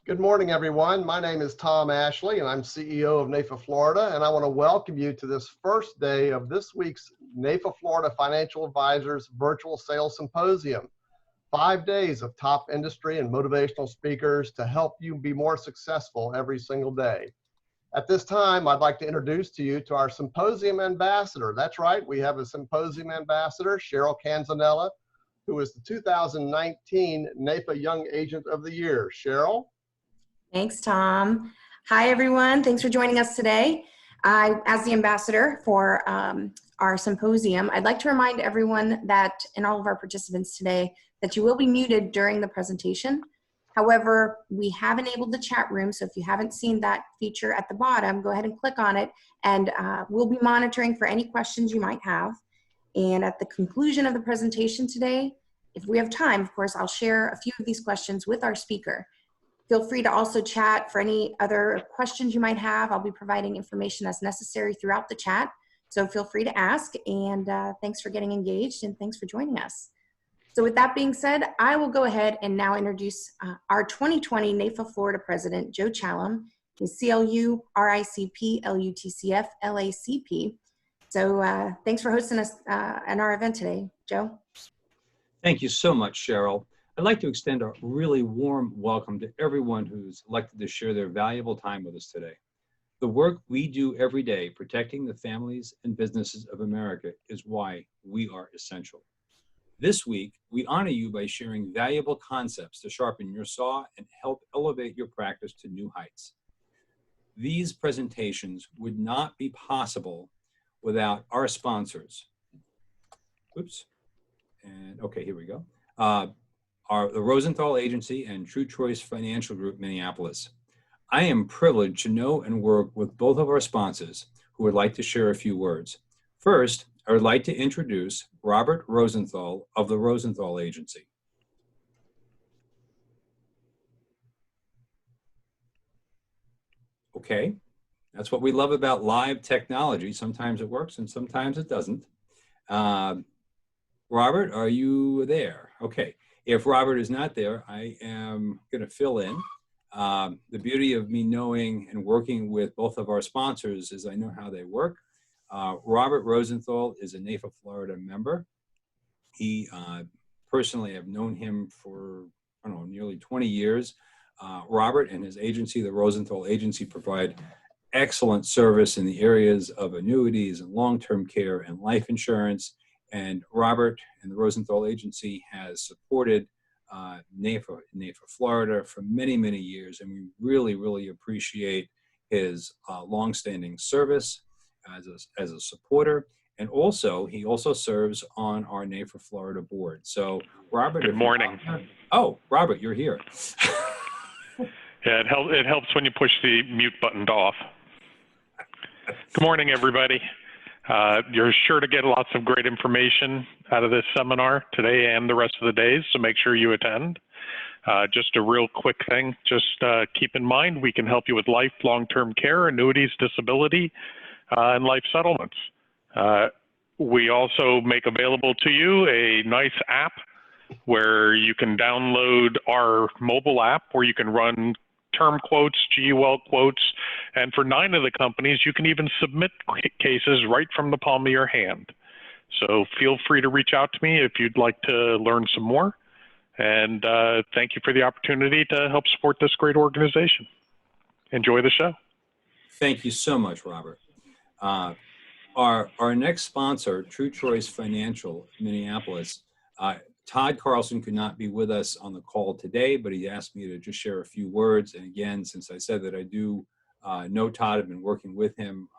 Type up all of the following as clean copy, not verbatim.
Good morning, everyone. My name is Tom Ashley, and I'm CEO of NAFA Florida, and I want to welcome you to this first day of this week's NAFA Florida Financial Advisors Virtual Sales Symposium. 5 days of top industry and motivational speakers to help you be more successful every single day. At this time, I'd like to introduce to you to our Symposium Ambassador. That's right, we have a Symposium Ambassador, Cheryl Canzanella, who is the 2019 NAFA Young Agent of the Year. Cheryl? Thanks, Tom. Hi, everyone. Thanks for joining us today. As the ambassador for our symposium, I'd like to remind everyone that, and all of our participants today, that you will be muted during the presentation. However, we have enabled the chat room, so if you haven't seen that feature at the bottom, go ahead and click on it, and we'll be monitoring for any questions you might have. And at the conclusion of the presentation today, if we have time, of course, I'll share a few of these questions with our speaker. Feel free to also chat for any other questions you might have. I'll be providing information as necessary throughout the chat, so feel free to ask, and thanks for getting engaged, and thanks for joining us. So with that being said, I will go ahead and now introduce our 2020 NAFA Florida President, Joe Challam. He's CLU, RICP, LUTCF, LACP. So thanks for hosting us at our event today, Joe. Thank you so much, Cheryl. I'd like to extend a really warm welcome to everyone who's elected to share their valuable time with us today. The work we do every day protecting the families and businesses of America is why we are essential. This week, we honor you by sharing valuable concepts to sharpen your saw and help elevate your practice to new heights. These presentations would not be possible without our sponsors. Oops. And okay, here we go. The Rosenthal Agency and True Choice Financial Group, Minneapolis. I am privileged to know and work with both of our sponsors who would like to share a few words. First, I would like to introduce Robert Rosenthal of the Rosenthal Agency. Okay, that's what we love about live technology. Sometimes it works and sometimes it doesn't. Robert, are you there? Okay. If Robert is not there, I am going to fill in. The beauty of me knowing and working with both of our sponsors is I know how they work. Robert Rosenthal is a NAFA Florida member. He personally, I've known him for, I don't know, nearly 20 years. Robert and his agency, the Rosenthal Agency, provide excellent service in the areas of annuities and long-term care and life insurance. And Robert and the Rosenthal Agency has supported NAFA Florida for many, many years, and we really, really appreciate his longstanding service as a supporter. And also, he also serves on our NAFA Florida board. So, Robert. Good morning. Oh, Robert, you're here. Yeah, it helps when you push the mute button off. Good morning, everybody. You're sure to get lots of great information out of this seminar today and the rest of the days, so make sure you attend. Just a real quick thing, just keep in mind we can help you with life, long-term care, annuities, disability, and life settlements. We also make available to you a nice app where you can download our mobile app where you can run term quotes, GUL quotes, and for 9 of the companies, you can even submit cases right from the palm of your hand. So feel free to reach out to me if you'd like to learn some more. And thank you for the opportunity to help support this great organization. Enjoy the show. Thank you so much, Robert. Our next sponsor, True Choice Financial, Minneapolis, Todd Carlson could not be with us on the call today, but he asked me to just share a few words. And again, since I said that I do know Todd, I've been working with him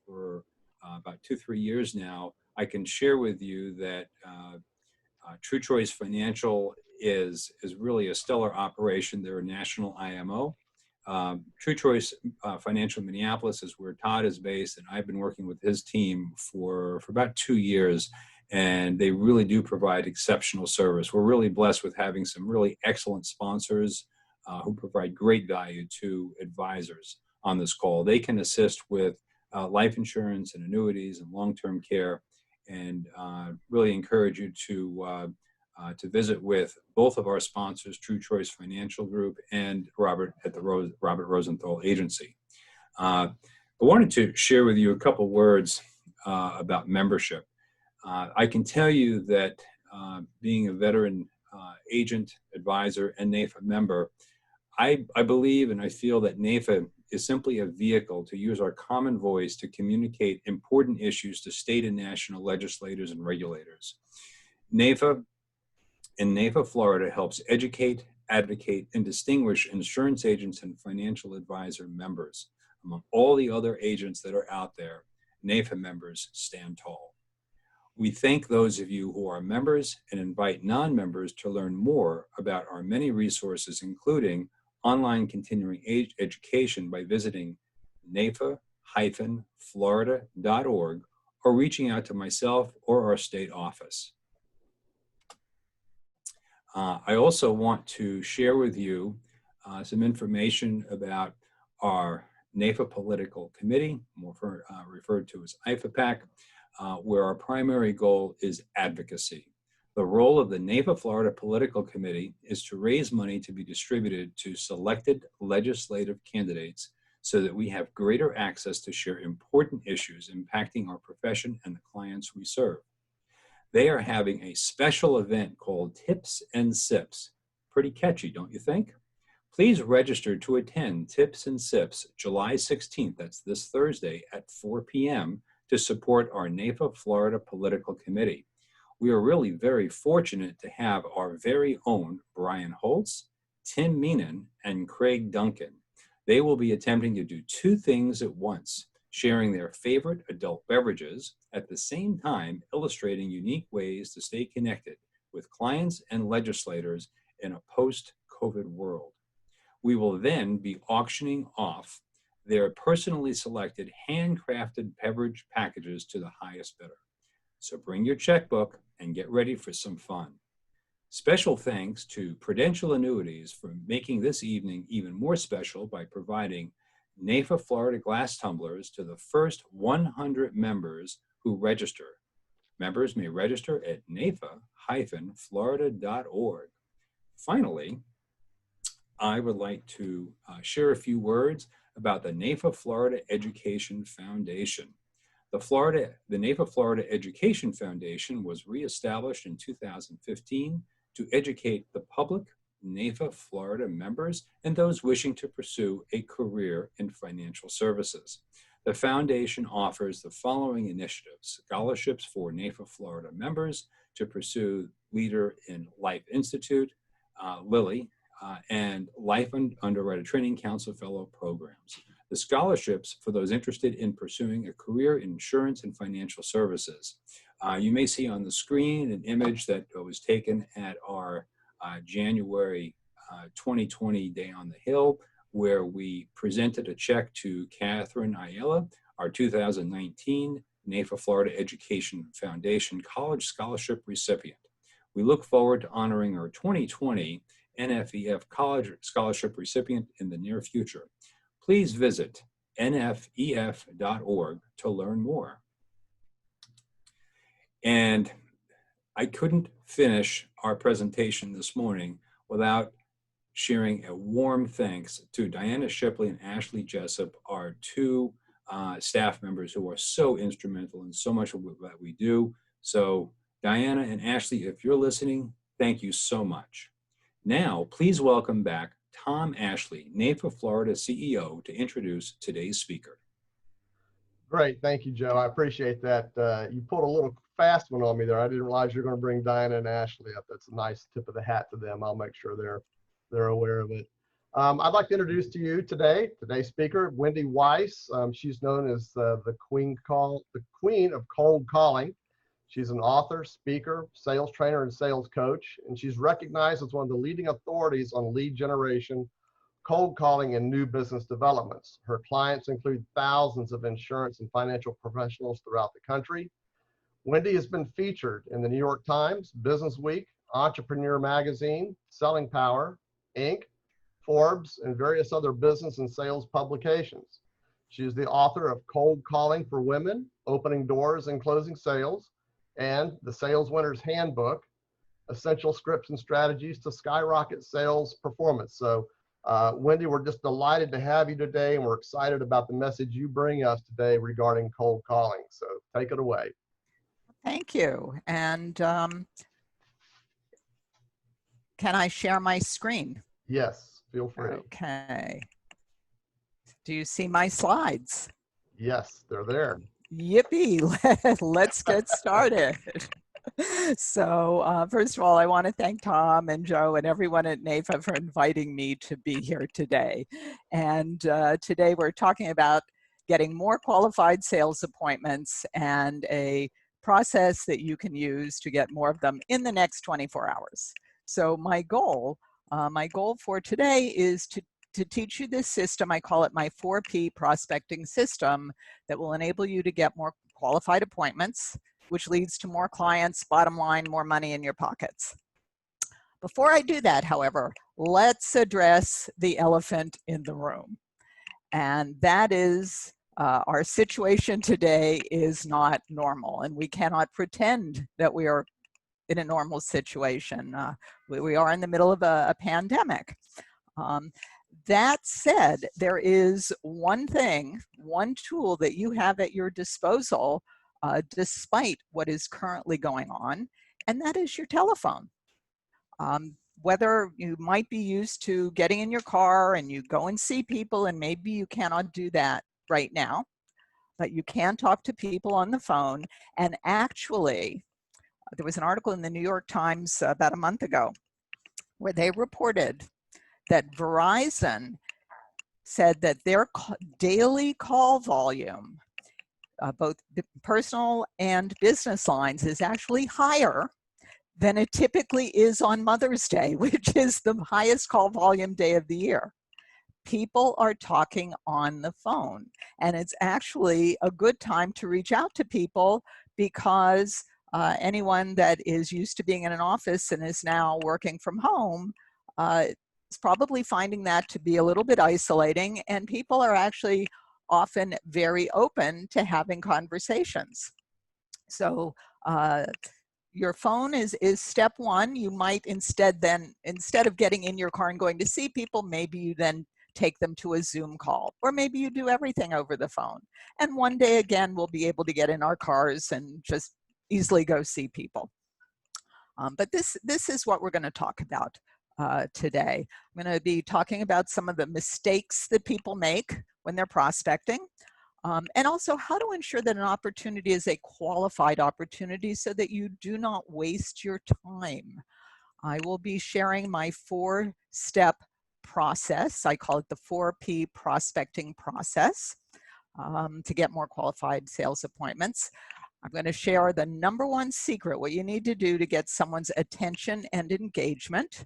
for about 2-3 years now, I can share with you that True Choice Financial is really a stellar operation. They're a national IMO. True Choice Financial Minneapolis is where Todd is based, and I've been working with his team for about 2 years. And they really do provide exceptional service. We're really blessed with having some really excellent sponsors who provide great value to advisors on this call. They can assist with life insurance and annuities and long-term care, and really encourage you to to visit with both of our sponsors, True Choice Financial Group and Robert at the Robert Rosenthal Agency. I wanted to share with you a couple words about membership. I can tell you that being a veteran agent, advisor, and NAIFA member, I believe and I feel that NAIFA is simply a vehicle to use our common voice to communicate important issues to state and national legislators and regulators. NAIFA in NAIFA, Florida helps educate, advocate, and distinguish insurance agents and financial advisor members. Among all the other agents that are out there, NAIFA members stand tall. We thank those of you who are members and invite non-members to learn more about our many resources, including online continuing education by visiting NAIFA-Florida.org or reaching out to myself or our state office. I also want to share with you some information about our NAIFA Political Committee, more referred to as IFAPAC, where our primary goal is advocacy. The role of the NAIFA Florida Political Committee is to raise money to be distributed to selected legislative candidates so that we have greater access to share important issues impacting our profession and the clients we serve. They are having a special event called Tips and Sips. Pretty catchy, don't you think? Please register to attend Tips and Sips July 16th, that's this Thursday at 4 p.m. to support our NAIFA Florida Political Committee. We are really very fortunate to have our very own Brian Holtz, Tim Meenan, and Craig Duncan. They will be attempting to do two things at once, sharing their favorite adult beverages, at the same time illustrating unique ways to stay connected with clients and legislators in a post-COVID world. We will then be auctioning off their personally selected handcrafted beverage packages to the highest bidder. So bring your checkbook and get ready for some fun. Special thanks to Prudential Annuities for making this evening even more special by providing NAIFA Florida glass tumblers to the first 100 members who register. Members may register at NAIFA-Florida.org. Finally, I would like to share a few words about the NAIFA Florida Education Foundation. The NAIFA Florida Education Foundation was reestablished in 2015 to educate the public, NAIFA Florida members, and those wishing to pursue a career in financial services. The foundation offers the following initiatives: scholarships for NAIFA Florida members to pursue Leader in Life Institute, Lilly, and Life Underwriter Training Council Fellow programs. The scholarships for those interested in pursuing a career in insurance and financial services. You may see on the screen an image that was taken at our January 2020 Day on the Hill, where we presented a check to Catherine Ayala, our 2019 NAIFA Florida Education Foundation College Scholarship recipient. We look forward to honoring our 2020 NFEF College Scholarship recipient in the near future. Please visit nfef.org to learn more. And I couldn't finish our presentation this morning without sharing a warm thanks to Diana Shipley and Ashley Jessup, our two staff members who are so instrumental in so much of what we do. So Diana and Ashley, if you're listening, thank you so much. Now, please welcome back Tom Ashley, NAIFA Florida CEO, to introduce today's speaker. Great. Thank you, Joe. I appreciate that. You pulled a little fast one on me there. I didn't realize you were going to bring Diana and Ashley up. That's a nice tip of the hat to them. I'll make sure they're aware of it. I'd like to introduce to you today's speaker, Wendy Weiss. She's known as the queen of cold calling. She's an author, speaker, sales trainer, and sales coach, and she's recognized as one of the leading authorities on lead generation, cold calling, and new business developments. Her clients include thousands of insurance and financial professionals throughout the country. Wendy has been featured in the New York Times, Business Week, Entrepreneur Magazine, Selling Power, Inc., Forbes, and various other business and sales publications. She is the author of Cold Calling for Women, Opening Doors and Closing Sales, and The Sales Winner's Handbook, essential scripts and strategies to skyrocket sales performance. So Wendy, we're just delighted to have you today, and we're excited about the message you bring us today regarding cold calling. So take it away. Thank you. And can I share my screen? Yes, feel free. Okay. Do you see my slides? Yes, they're there. Yippee, let's get started. So first of all, I want to thank Tom and Joe and everyone at NAIFA for inviting me to be here today. And today we're talking about getting more qualified sales appointments and a process that you can use to get more of them in the next 24 hours. So my goal for today is to teach you this system. I call it my 4P prospecting system that will enable you to get more qualified appointments, which leads to more clients, bottom line, more money in your pockets. Before I do that, however, let's address the elephant in the room. And that is our situation today is not normal, and we cannot pretend that we are in a normal situation. We are in the middle of a pandemic. That said, there is one thing, one tool that you have at your disposal despite what is currently going on, and that is your telephone. Whether you might be used to getting in your car and you go and see people, and maybe you cannot do that right now, but you can talk to people on the phone. And actually, there was an article in the New York Times about a month ago where they reported that Verizon said that their daily call volume, both personal and business lines, is actually higher than it typically is on Mother's Day, which is the highest call volume day of the year. People are talking on the phone, and it's actually a good time to reach out to people because anyone that is used to being in an office and is now working from home is probably finding that to be a little bit isolating, and people are actually often very open to having conversations. So your phone is step one. You might instead of getting in your car and going to see people, maybe you then take them to a Zoom call, or maybe you do everything over the phone. And one day again, we'll be able to get in our cars and just easily go see people. But this is what we're going to talk about today. I'm going to be talking about some of the mistakes that people make when they're prospecting, and also how to ensure that an opportunity is a qualified opportunity so that you do not waste your time. I will be sharing my 4-step process. I call it the 4P prospecting process to get more qualified sales appointments. I'm going to share the #1 secret, what you need to do to get someone's attention and engagement.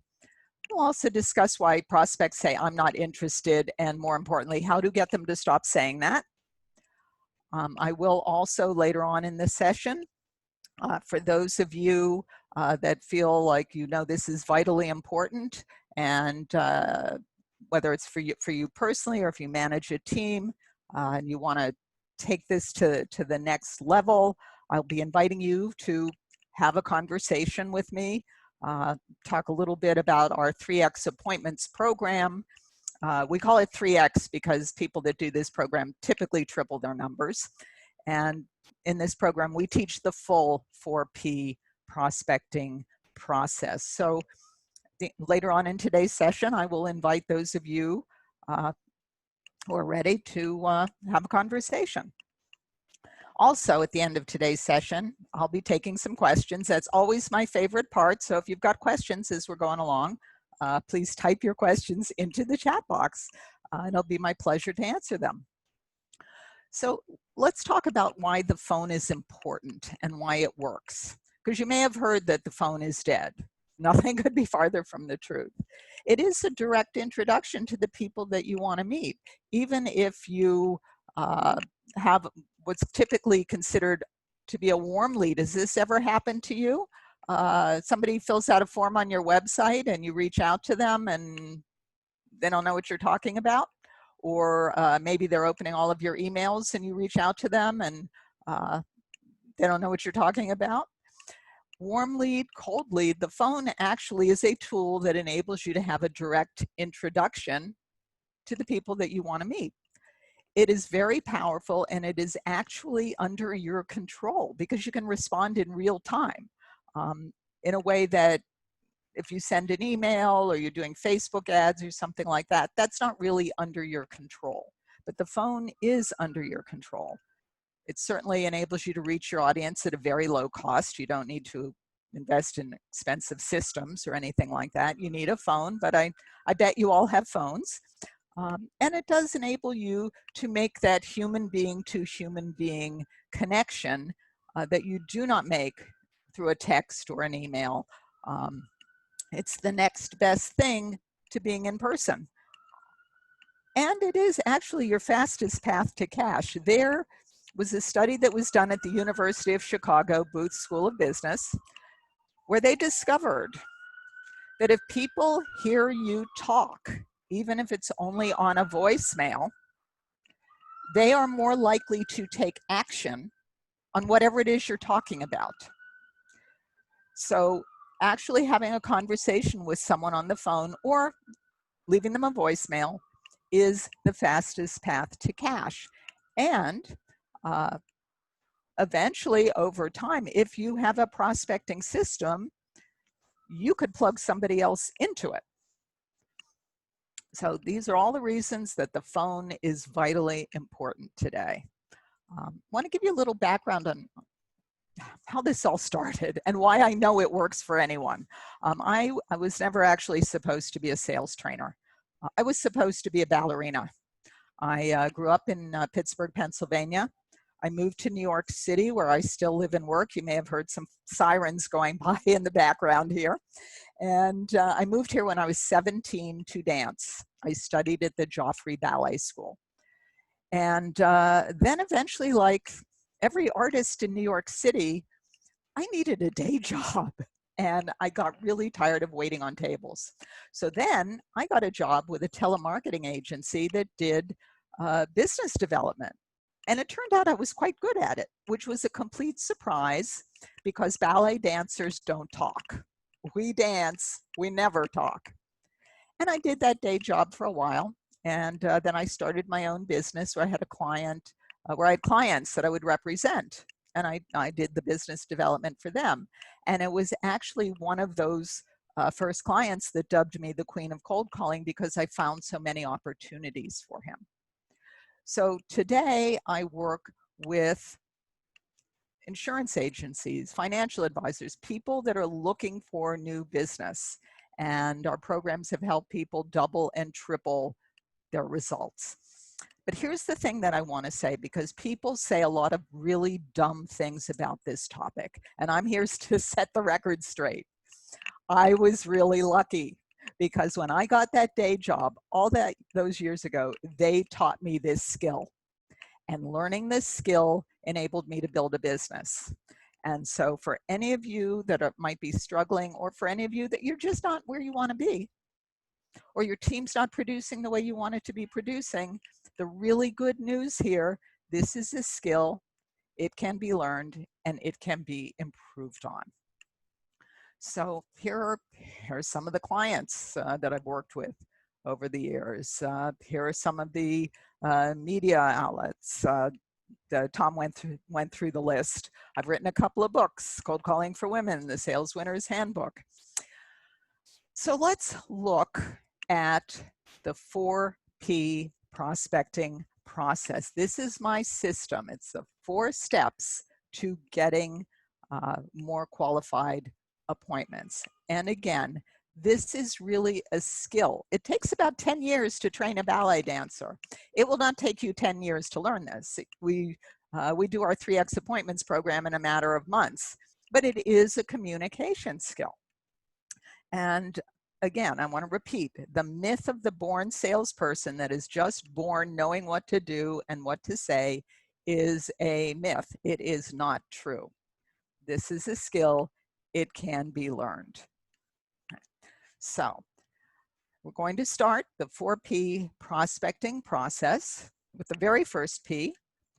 We'll also discuss why prospects say, "I'm not interested," and more importantly, how to get them to stop saying that. I will also later on in the session, for those of you that feel like this is vitally important, and whether it's for you personally or if you manage a team and you want to take this to the next level, I'll be inviting you to have a conversation with me, talk a little bit about our 3X appointments program. We call it 3X because people that do this program typically triple their numbers. And in this program, we teach the full 4P prospecting process. So later on in today's session, I will invite those of you who are ready to have a conversation. Also, at the end of today's session, I'll be taking some questions. That's always my favorite part. So if you've got questions as we're going along, please type your questions into the chat box, and it'll be my pleasure to answer them. So let's talk about why the phone is important and why it works. Because you may have heard that the phone is dead. Nothing could be farther from the truth. It is a direct introduction to the people that you want to meet. Even if you have what's typically considered to be a warm lead. Has this ever happened to you? Somebody fills out a form on your website and you reach out to them and they don't know what you're talking about? Or maybe they're opening all of your emails and you reach out to them and they don't know what you're talking about? warm lead, cold lead, the phone actually is a tool that enables you to have a direct introduction to the people that you want to meet. It is very powerful, and it is actually under your control because you can respond in real time in a way that if you send an email or you're doing Facebook ads or something like that, that's not really under your control. But the phone is under your control. It certainly enables you to reach your audience at a very low cost. You don't need to invest in expensive systems or anything like that. You need a phone, but I bet you all have phones. And it does enable you to make that human being to human being connection that you do not make through a text or an email. It's the next best thing to being in person. And it is actually your fastest path to cash. There was a study that was done at the University of Chicago Booth School of Business, where they discovered that if people hear you talk, even if it's only on a voicemail, they are more likely to take action on whatever it is you're talking about. So actually having a conversation with someone on the phone or leaving them a voicemail is the fastest path to cash. And eventually over time, if you have a prospecting system, you could plug somebody else into it. So these are all the reasons that the phone is vitally important today. I want to give you a little background on how this all started and why I know it works for anyone. I was never actually supposed to be a sales trainer. I was supposed to be a ballerina. I grew up in Pittsburgh, Pennsylvania. I moved to New York City, where I still live and work. You may have heard some sirens going by in the background here. And I moved here when I was 17 to dance. I studied at the Joffrey Ballet School. And then eventually, like every artist in New York City, I needed a day job. And I got really tired of waiting on tables. So then I got a job with a telemarketing agency that did business development. And it turned out I was quite good at it, which was a complete surprise because ballet dancers don't talk. We dance, we never talk. And I did that day job for a while. And then I started my own business where I had a client, where I had clients that I would represent. And I did the business development for them. And it was actually one of those first clients that dubbed me the Queen of Cold Calling because I found so many opportunities for him. So today I work with insurance agencies, financial advisors, people that are looking for new business. And our programs have helped people double and triple their results. But here's the thing that I want to say, because people say a lot of really dumb things about this topic, and I'm here to set the record straight. I was really lucky because when I got that day job those years ago, they taught me this skill. And learning this skill enabled me to build a business. And so for any of you that might be struggling, or for any of you that you're just not where you want to be, or your team's not producing the way you want it to be producing, the really good news here, this is a skill, it can be learned, and it can be improved on. So here are some of the clients that I've worked with over the years. Here are some of the media outlets. Tom went through the list. I've written a couple of books, Cold Calling for Women, The Sales Winner's Handbook. So let's look at the 4P prospecting process. This is my system. It's the 4 steps to getting more qualified appointments. And again, this is really a skill. It takes about 10 years to train a ballet dancer. It will not take you 10 years to learn this. We do our 3X appointments program in a matter of months, but it is a communication skill. And again, I want to repeat, the myth of the born salesperson that is just born knowing what to do and what to say is a myth. It is not true. This is a skill. It can be learned. So we're going to start the 4P prospecting process with the very first P,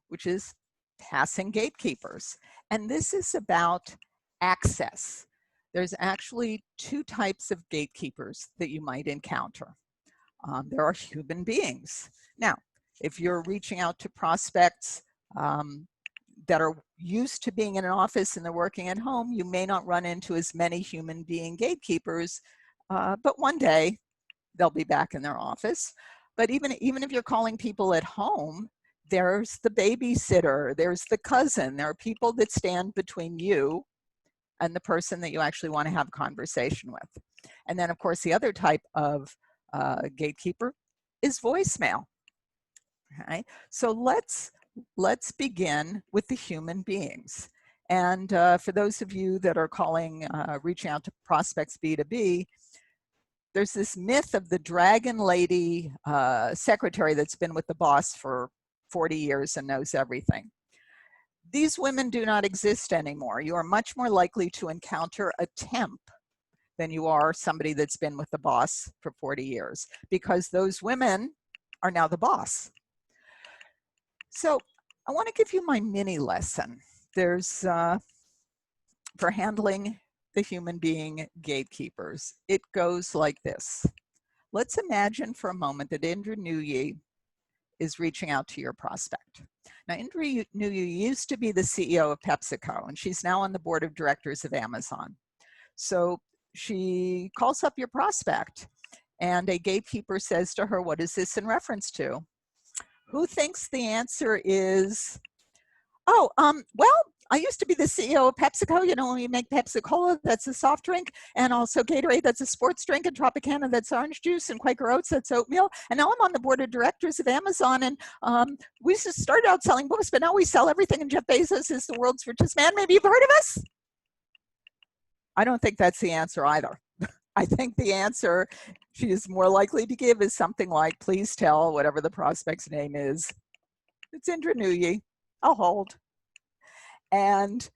which is passing gatekeepers. And this is about access. There's actually two types of gatekeepers that you might encounter. There are human beings. Now, if you're reaching out to prospects that are used to being in an office and they're working at home, you may not run into as many human being gatekeepers, but one day they'll be back in their office. But even if you're calling people at home, there's the babysitter, there's the cousin, there are people that stand between you and the person that you actually want to have a conversation with. And then of course the other type of gatekeeper is voicemail. Okay, so let's begin with the human beings. And for those of you that are calling, reaching out to prospects B2B, there's this myth of the dragon lady secretary that's been with the boss for 40 years and knows everything. These women do not exist anymore. You are much more likely to encounter a temp than you are somebody that's been with the boss for 40 years, because those women are now the boss. So I want to give you my mini lesson. There's, for handling the human being gatekeepers, it goes like this. Let's imagine for a moment that Indra Nooyi is reaching out to your prospect. Now, Indra Nooyi used to be the CEO of PepsiCo, and she's now on the board of directors of Amazon. So she calls up your prospect, and a gatekeeper says to her, what is this in reference to? Who thinks the answer is, oh, well, I used to be the CEO of PepsiCo. You know, when we make Pepsi-Cola, that's a soft drink, and also Gatorade, that's a sports drink, and Tropicana, that's orange juice, and Quaker Oats, that's oatmeal. And now I'm on the board of directors of Amazon, and we just started out selling books, but now we sell everything, and Jeff Bezos is the world's richest man. Maybe you've heard of us? I don't think that's the answer either. I think the answer she is more likely to give is something like, please tell whatever the prospect's name is. It's Indra Nooyi. I'll hold. And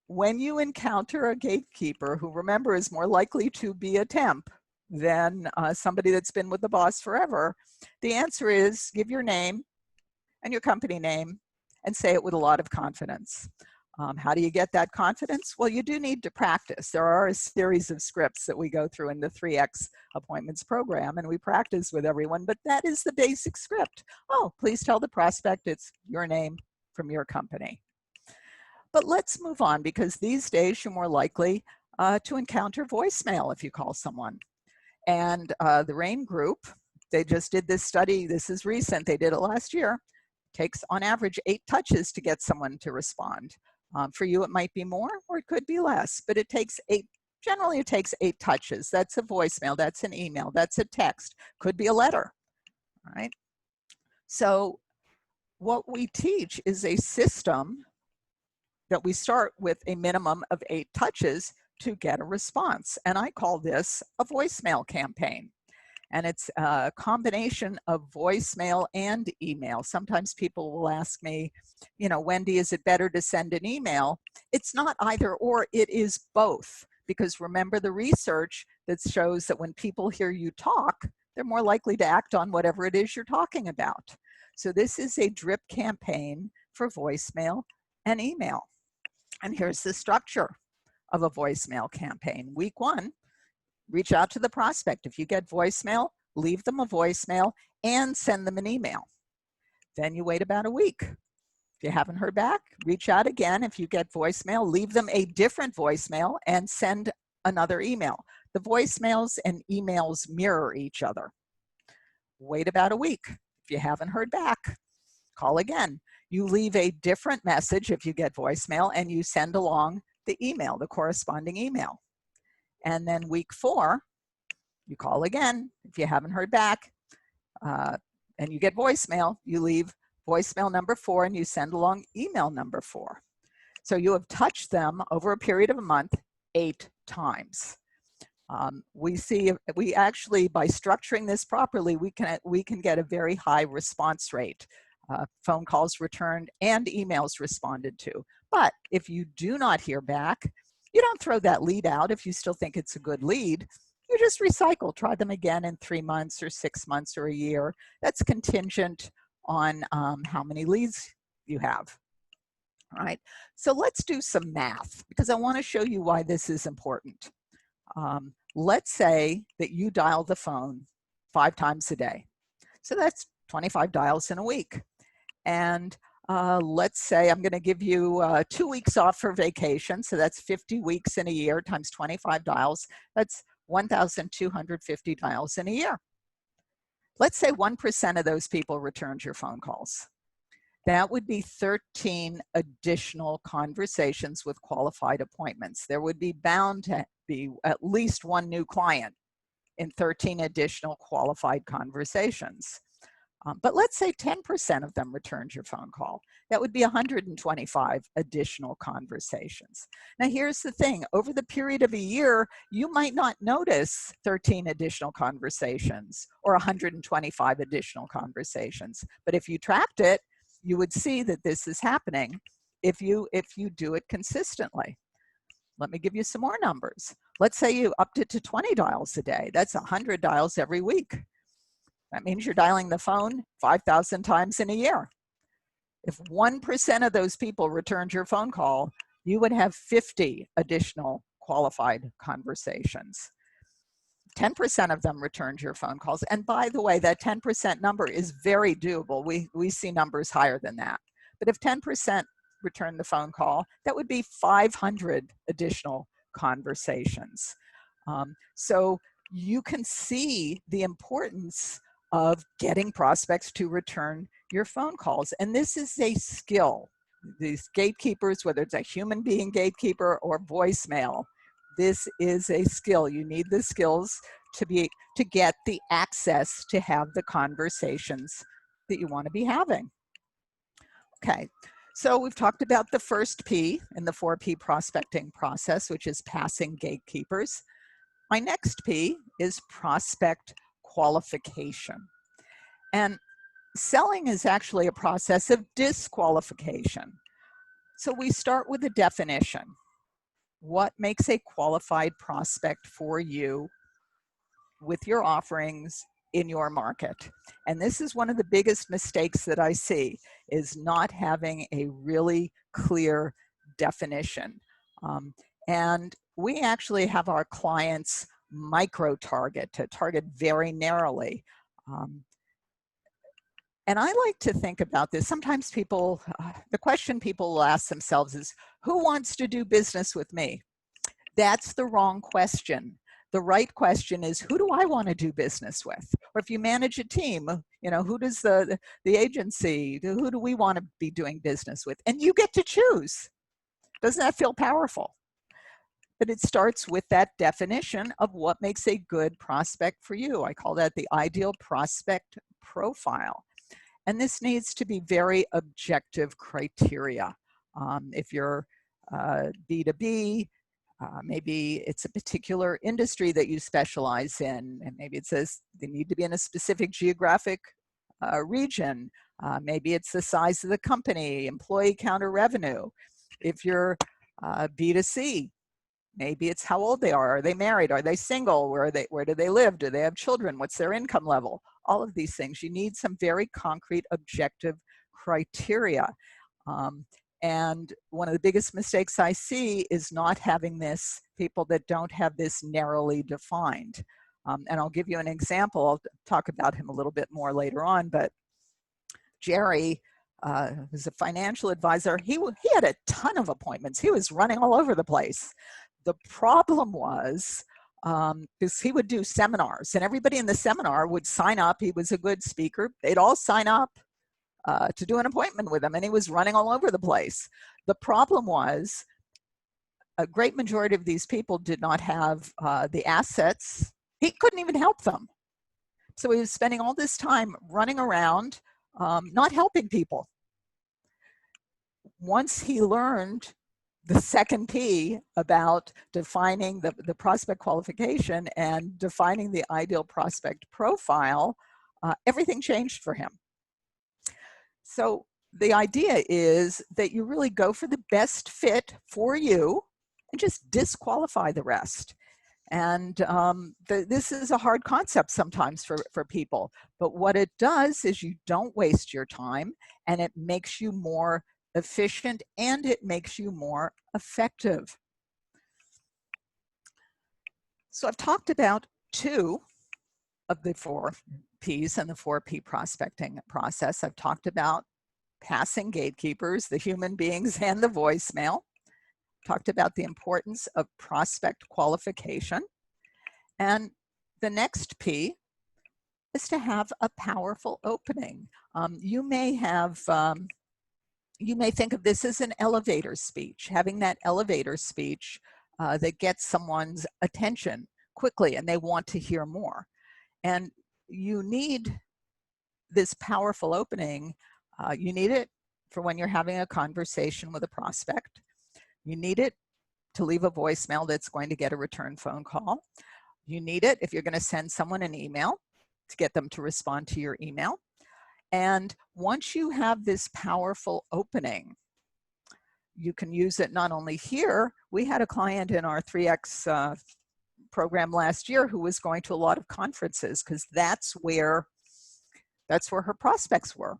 when you encounter a gatekeeper who, remember, is more likely to be a temp than somebody that's been with the boss forever, the answer is give your name and your company name and say it with a lot of confidence. How do you get that confidence? Well, you do need to practice. There are a series of scripts that we go through in the 3X appointments program, and we practice with everyone, but that is the basic script. Oh, please tell the prospect it's your name from your company. But let's move on, because these days you're more likely to encounter voicemail if you call someone. And the RAIN group, they just did this study. This is recent. They did it last year. It takes on average 8 touches to get someone to respond. For you, it might be more or it could be less, but it takes 8. Generally, it takes 8 touches. That's a voicemail, that's an email, that's a text, could be a letter, all right? So what we teach is a system that we start with a minimum of 8 touches to get a response. And I call this a voicemail campaign. And it's a combination of voicemail and email. Sometimes people will ask me, you know, Wendy, is it better to send an email? It's not either or, it is both. Because remember the research that shows that when people hear you talk, they're more likely to act on whatever it is you're talking about. So this is a drip campaign for voicemail and email. And here's the structure of a voicemail campaign. Week 1, reach out to the prospect. If you get voicemail, leave them a voicemail and send them an email. Then you wait about a week. If you haven't heard back, reach out again. If you get voicemail, leave them a different voicemail and send another email. The voicemails and emails mirror each other. Wait about a week. If you haven't heard back, call again. You leave a different message if you get voicemail and you send along the email, the corresponding email. And then week 4, you call again. If you haven't heard back and you get voicemail, you leave voicemail number 4 and you send along email number 4. So you have touched them over a period of a month 8 times. We actually, by structuring this properly, we can get a very high response rate. Phone calls returned and emails responded to. But if you do not hear back, you don't throw that lead out if you still think it's a good lead. You just recycle, try them again in 3 months or 6 months or a year. That's contingent on how many leads you have. All right, so let's do some math because I want to show you why this is important. Let's say that you dial the phone 5 times a day. So that's 25 dials in a week. And let's say I'm going to give you 2 weeks off for vacation. So that's 50 weeks in a year times 25 dials. That's 1,250 dials in a year. Let's say 1% of those people returned your phone calls. That would be 13 additional conversations with qualified appointments. There would be bound to be at least one new client in 13 additional qualified conversations. But let's say 10% of them returned your phone call. That would be 125 additional conversations. Now here's the thing, over the period of a year, you might not notice 13 additional conversations or 125 additional conversations. But if you tracked it, you would see that this is happening if you do it consistently. Let me give you some more numbers. Let's say you upped it to 20 dials a day. That's 100 dials every week. That means you're dialing the phone 5,000 times in a year. If 1% of those people returned your phone call, you would have 50 additional qualified conversations. 10% of them returned your phone calls. And by the way, that 10% number is very doable. We see numbers higher than that. But if 10% return the phone call, that would be 500 additional conversations. So you can see the importance of getting prospects to return your phone calls. And this is a skill. These gatekeepers, whether it's a human being gatekeeper or voicemail, this is a skill. You need the skills to get the access to have the conversations that you want to be having. Okay, so we've talked about the first P in the 4P prospecting process, which is passing gatekeepers. My next P is prospect qualification. And selling is actually a process of disqualification. So we start with a definition. What makes a qualified prospect for you with your offerings in your market? And this is one of the biggest mistakes that I see, is not having a really clear definition. And we actually have our clients micro-target, to target very narrowly. And I like to think about this. Sometimes people, the question people will ask themselves is, who wants to do business with me? That's the wrong question. The right question is, who do I want to do business with? Or if you manage a team, you know, who does the agency, who do we want to be doing business with? And you get to choose. Doesn't that feel powerful? But it starts with that definition of what makes a good prospect for you. I call that the ideal prospect profile. And this needs to be very objective criteria. If you're B2B, maybe it's a particular industry that you specialize in, and maybe it says they need to be in a specific geographic region. Maybe it's the size of the company, employee count or revenue. If you're B2C, maybe it's how old they are. Are they married? Are they single? Where do they live? Do they have children? What's their income level? All of these things. You need some very concrete, objective criteria. And one of the biggest mistakes I see is not having this, people that don't have this narrowly defined. And I'll give you an example. I'll talk about him a little bit more later on, but Jerry, who's a financial advisor, he had a ton of appointments. He was running all over the place. The problem was, because he would do seminars and everybody in the seminar would sign up. He was a good speaker. They'd all sign up to do an appointment with him, and he was running all over the place. The problem was a great majority of these people did not have the assets. He couldn't even help them. So he was spending all this time running around, not helping people. Once he learned the second P about defining the prospect qualification and defining the ideal prospect profile, everything changed for him. So the idea is that you really go for the best fit for you and just disqualify the rest. And this is a hard concept sometimes for people, but what it does is you don't waste your time, and it makes you more efficient, and it makes you more effective. So I've talked about 2 of the 4 P's and the 4P prospecting process. I've talked about passing gatekeepers, the human beings and the voicemail. Talked about the importance of prospect qualification. And the next P is to have a powerful opening. You may think of this as an elevator speech, having that elevator speech that gets someone's attention quickly and they want to hear more. And you need this powerful opening. You need it for when you're having a conversation with a prospect. You need it to leave a voicemail that's going to get a return phone call. You need it if you're going to send someone an email to get them to respond to your email. And once you have this powerful opening, you can use it not only here. We had a client in our 3X program last year who was going to a lot of conferences because that's where her prospects were.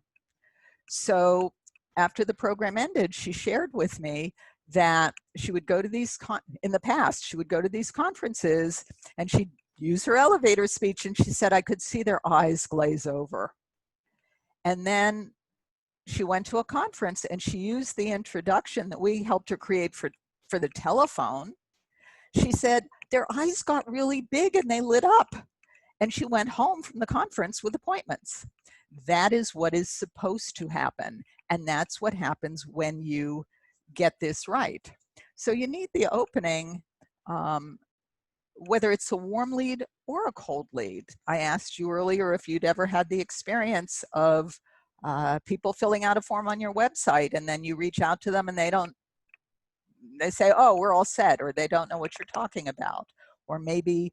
So after the program ended, she shared with me that she would go to these, in the past, she would go to these conferences and she'd use her elevator speech, and she said, I could see their eyes glaze over. And then she went to a conference and she used the introduction that we helped her create for the telephone. She said their eyes got really big and they lit up. And she went home from the conference with appointments. That is what is supposed to happen. And that's what happens when you get this right. So you need the opening, whether it's a warm lead or a cold lead. I asked you earlier if you'd ever had the experience of people filling out a form on your website and then you reach out to them and they say, oh, we're all set, or they don't know what you're talking about. Or maybe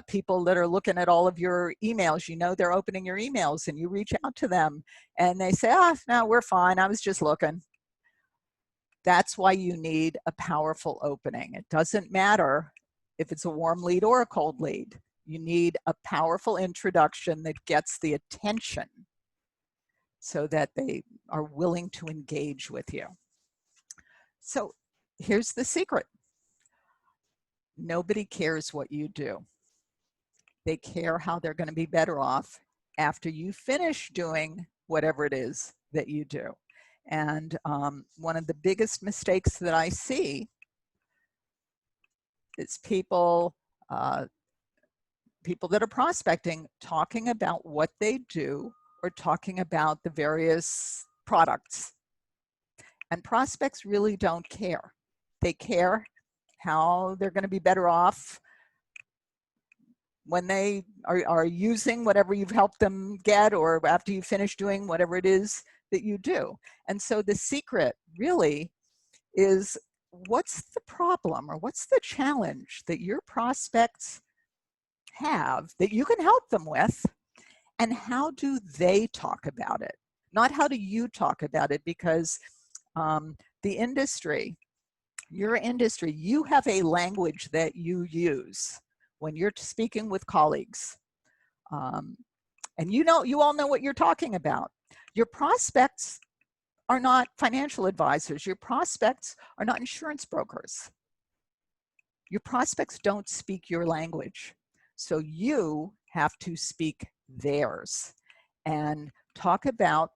people that are looking at all of your emails, you know they're opening your emails and you reach out to them and they say, oh, no, we're fine. I was just looking. That's why you need a powerful opening. It doesn't matter if it's a warm lead or a cold lead. You need a powerful introduction that gets the attention so that they are willing to engage with you. So here's the secret. Nobody cares what you do. They care how they're going to be better off after you finish doing whatever it is that you do. And one of the biggest mistakes that I see is people that are prospecting talking about what they do or talking about the various products. And prospects really don't care. They care how they're going to be better off when they are using whatever you've helped them get, or after you finish doing whatever it is that you do. And so the secret really is, what's the problem or what's the challenge that your prospects have that you can help them with, and how do they talk about it? Not how do you talk about it, because the industry, your industry, you have a language that you use when you're speaking with colleagues. And you all know what you're talking about. Your prospects are not financial advisors. Your prospects are not insurance brokers. Your prospects don't speak your language. So you have to speak theirs and talk about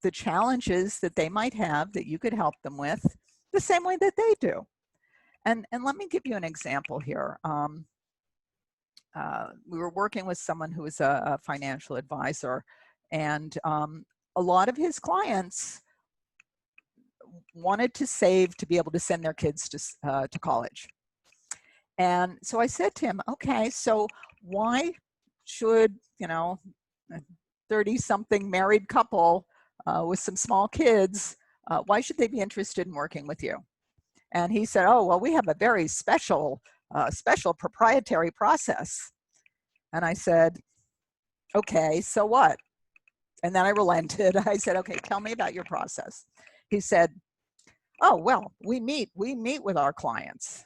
the challenges that they might have that you could help them with the same way that they do. And let me give you an example here. We were working with someone who was a financial advisor, and a lot of his clients wanted to save to be able to send their kids to college. And so I said to him, okay, so why should, a 30-something married couple with some small kids, why should they be interested in working with you? And he said, oh, well, we have a very special proprietary process. And I said, okay, so what? And then I relented. I said, okay, tell me about your process. He said, oh, well, we meet with our clients.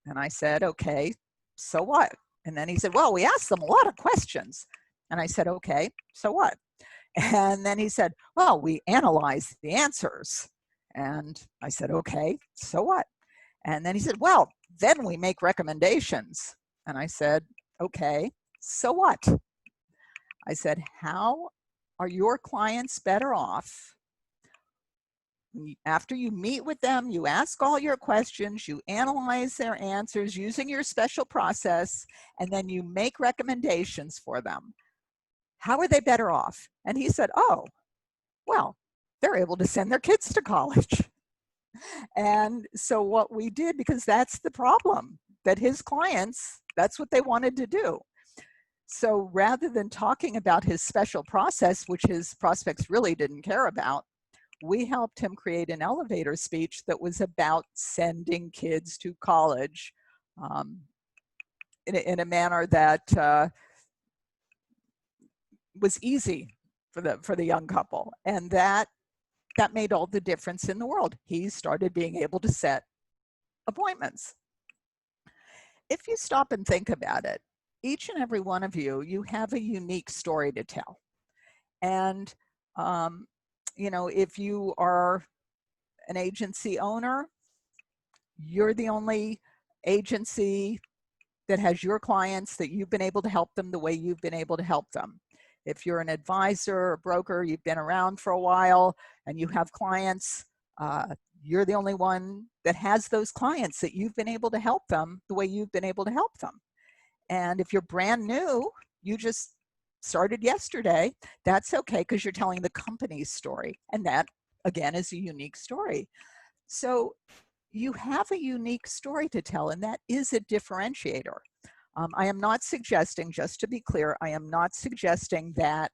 And I said, okay, so what? And then he said, well, we ask them a lot of questions. And I said, okay, so what? And then he said, well, we analyze the answers. And I said, okay, so what? And then he said, well, then we make recommendations. And I said, okay, so what? I said, how are your clients better off? After you meet with them, you ask all your questions, you analyze their answers using your special process, and then you make recommendations for them. How are they better off? And he said, oh, well, they're able to send their kids to college. And so what we did, because that's the problem, that his clients, that's what they wanted to do. So rather than talking about his special process, which his prospects really didn't care about, we helped him create an elevator speech that was about sending kids to college in a manner that was easy for the young couple. And that made all the difference in the world. He started being able to set appointments. If you stop and think about it, each and every one of you, you have a unique story to tell. And you know, if you are an agency owner, you're the only agency that has your clients that you've been able to help them the way you've been able to help them. If you're an advisor or broker, you've been around for a while and you have clients, you're the only one that has those clients that you've been able to help them the way you've been able to help them. And if you're brand new, you just started yesterday, that's okay, because you're telling the company's story. And that, again, is a unique story. So you have a unique story to tell, and that is a differentiator. I am not suggesting, just to be clear, I am not suggesting that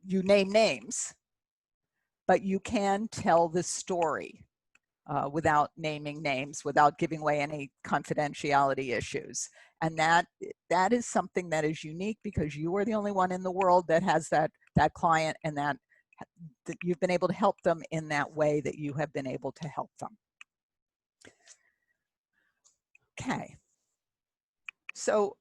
you name names, but you can tell the story without naming names, without giving away any confidentiality issues. And that is something that is unique, because you are the only one in the world that has that client, and that you've been able to help them in that way that you have been able to help them. Okay. So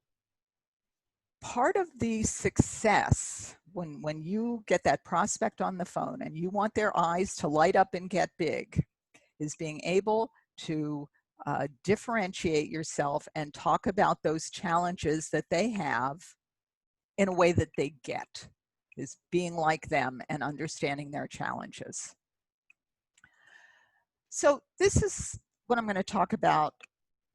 part of the success when you get that prospect on the phone and you want their eyes to light up and get big is being able to differentiate yourself and talk about those challenges that they have in a way that they get, is being like them and understanding their challenges. So this is what I'm going to talk about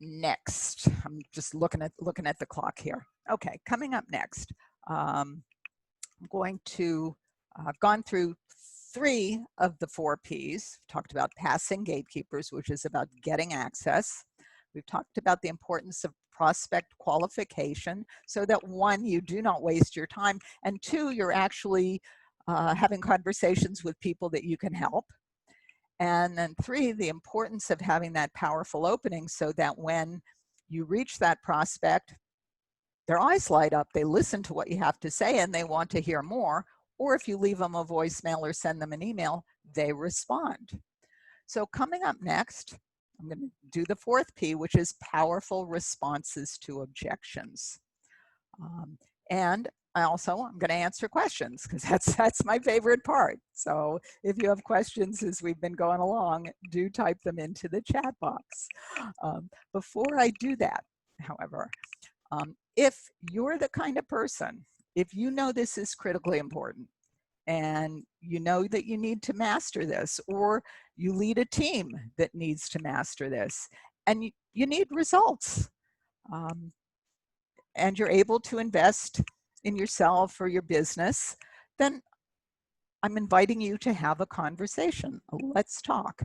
next. I'm just looking at the clock here. Okay, coming up next, I'm going to, I've gone through 3 of the 4 Ps. Talked about passing gatekeepers, which is about getting access. We've talked about the importance of prospect qualification, so that 1, you do not waste your time, and 2, you're actually having conversations with people that you can help. And then 3, the importance of having that powerful opening, so that when you reach that prospect, their eyes light up, they listen to what you have to say, and they want to hear more. Or if you leave them a voicemail or send them an email, they respond. So coming up next, I'm going to do the 4th P, which is powerful responses to objections. And I'm going to answer questions, because that's my favorite part. So if you have questions as we've been going along, do type them into the chat box. Before I do that, however, if you're the kind of person, if you know this is critically important and you know that you need to master this, or you lead a team that needs to master this, and you need results, and you're able to invest in yourself or your business, then I'm inviting you to have a conversation. Let's talk.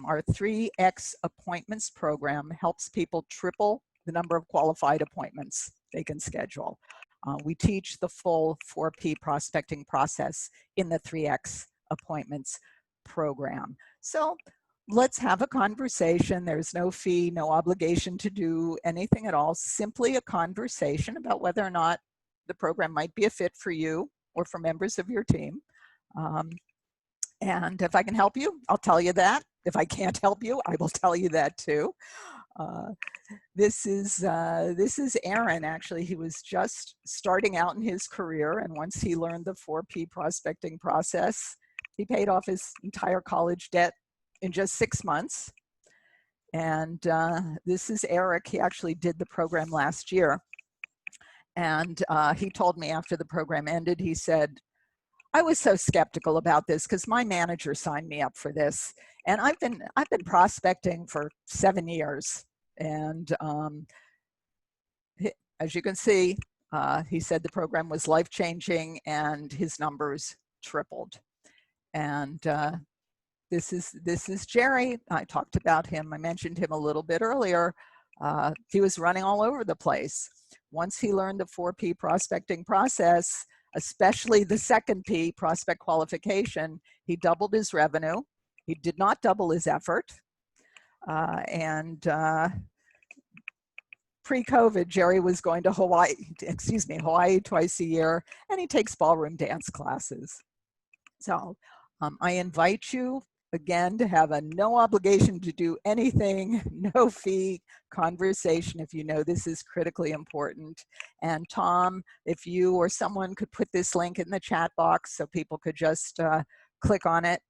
Our 3X appointments program helps people triple the number of qualified appointments they can schedule. We teach the full 4P prospecting process in the 3X appointments program. So let's have a conversation. There's no fee, no obligation to do anything at all. Simply a conversation about whether or not the program might be a fit for you or for members of your team. And if I can help you, I'll tell you that. If I can't help you, I will tell you that too. This is Aaron, actually. He was just starting out in his career, and once he learned the 4P prospecting process, He paid off his entire college debt in just 6 months. And this is Eric. He actually did the program last year. And he told me after the program ended, he said, I was so skeptical about this because my manager signed me up for this. And I've been prospecting for 7 years. And as you can see, he said the program was life-changing and his numbers tripled. And this is Jerry. I talked about him. I mentioned him a little bit earlier. He was running all over the place. Once he learned the 4P prospecting process, especially the second P, prospect qualification, he doubled his revenue. He did not double his effort. Pre-COVID, Jerry was going to Hawaii twice a year, and he takes ballroom dance classes. So I invite you again to have a no obligation to do anything, no fee conversation if you know this is critically important. And Tom, if you or someone could put this link in the chat box so people could just click on it.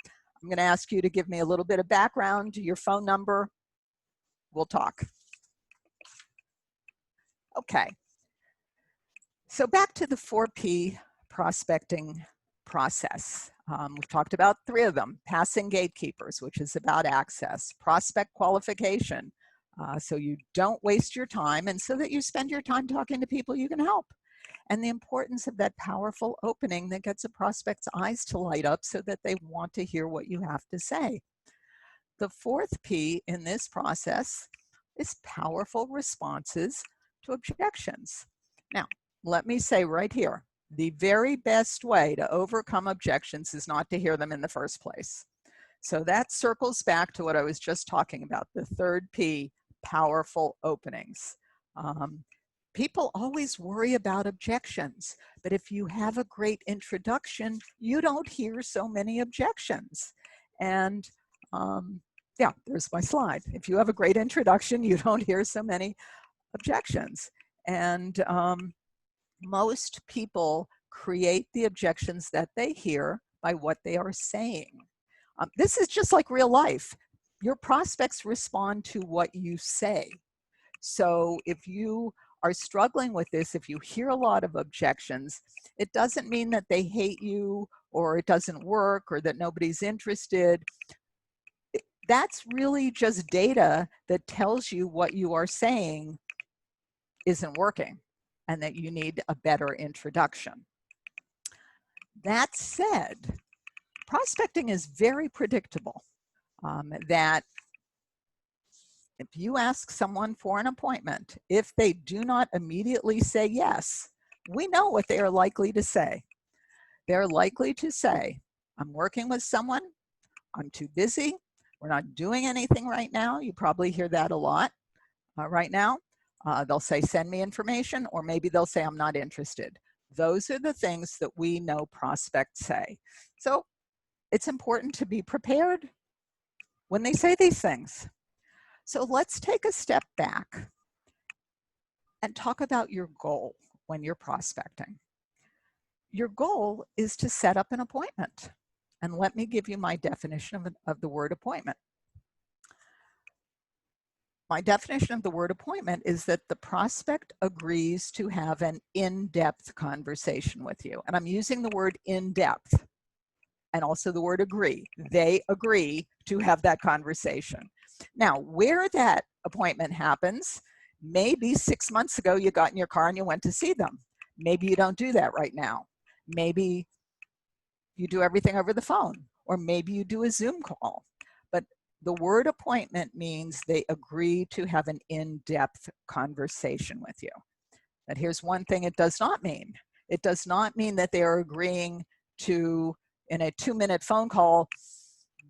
I'm going to ask you to give me a little bit of background, your phone number. We'll talk. Okay. So back to the 4P prospecting process. We've talked about 3 of them: passing gatekeepers, which is about access; prospect qualification, so you don't waste your time and so that you spend your time talking to people you can help; and the importance of that powerful opening that gets a prospect's eyes to light up so that they want to hear what you have to say. The 4th P in this process is powerful responses to objections. Now, let me say right here, the very best way to overcome objections is not to hear them in the first place. So that circles back to what I was just talking about, the 3rd P, powerful openings. People always worry about objections, but if you have a great introduction, you don't hear so many objections. And yeah, there's my slide. If you have a great introduction, you don't hear so many objections. And most people create the objections that they hear by what they are saying. This is just like real life. Your prospects respond to what you say. So if you are struggling with this, if you hear a lot of objections, it doesn't mean that they hate you or it doesn't work or that nobody's interested. That's really just data that tells you what you are saying isn't working and that you need a better introduction. That said, prospecting is very predictable. That if you ask someone for an appointment, if they do not immediately say yes, we know what they are likely to say. They're likely to say, I'm working with someone, I'm too busy, we're not doing anything right now. You probably hear that a lot right now. They'll say, send me information, or maybe they'll say, I'm not interested. Those are the things that we know prospects say. So it's important to be prepared when they say these things. So let's take a step back and talk about your goal when you're prospecting. Your goal is to set up an appointment. And let me give you my definition of the word appointment. My definition of the word appointment is that the prospect agrees to have an in-depth conversation with you. And I'm using the word in-depth and also the word agree. They agree to have that conversation. Now, where that appointment happens, maybe 6 months ago you got in your car and you went to see them. Maybe you don't do that right now. Maybe you do everything over the phone, or maybe you do a Zoom call. But the word appointment means they agree to have an in-depth conversation with you. But here's one thing it does not mean. It does not mean that they are agreeing to, in a 2-minute phone call,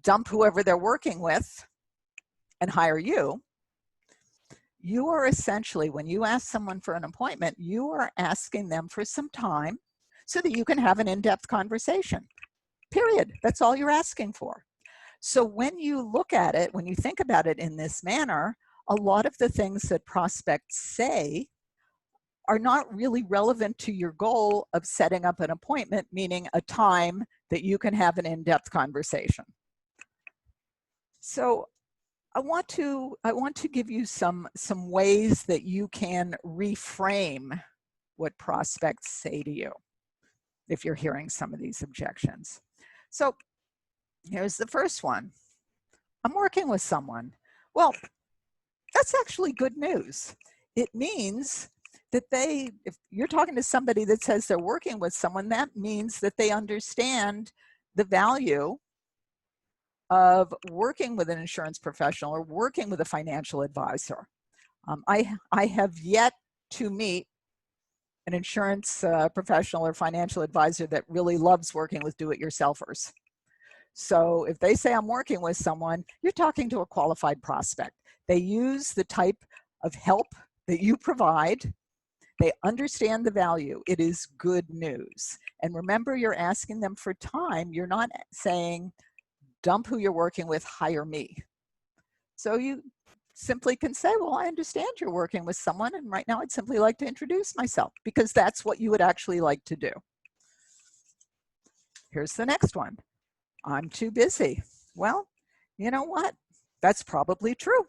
dump whoever they're working with and hire you. You are essentially, when you ask someone for an appointment, you are asking them for some time so that you can have an in-depth conversation. Period. That's all you're asking for. So when you look at it, when you think about it in this manner, a lot of the things that prospects say are not really relevant to your goal of setting up an appointment, meaning a time that you can have an in-depth conversation. So I want to give you some ways that you can reframe what prospects say to you if you're hearing some of these objections. So here's the first one. I'm working with someone. Well, that's actually good news. It means that if you're talking to somebody that says they're working with someone, that means that they understand the value of working with an insurance professional or working with a financial advisor. I have yet to meet an insurance professional or financial advisor that really loves working with do-it-yourselfers. So if they say I'm working with someone, you're talking to a qualified prospect. They use the type of help that you provide. They understand the value. It is good news. And remember, you're asking them for time. You're not saying, dump who you're working with, hire me. So you simply can say, well, I understand you're working with someone, and right now I'd simply like to introduce myself, because that's what you would actually like to do. Here's the next one. I'm too busy. Well, you know what? That's probably true.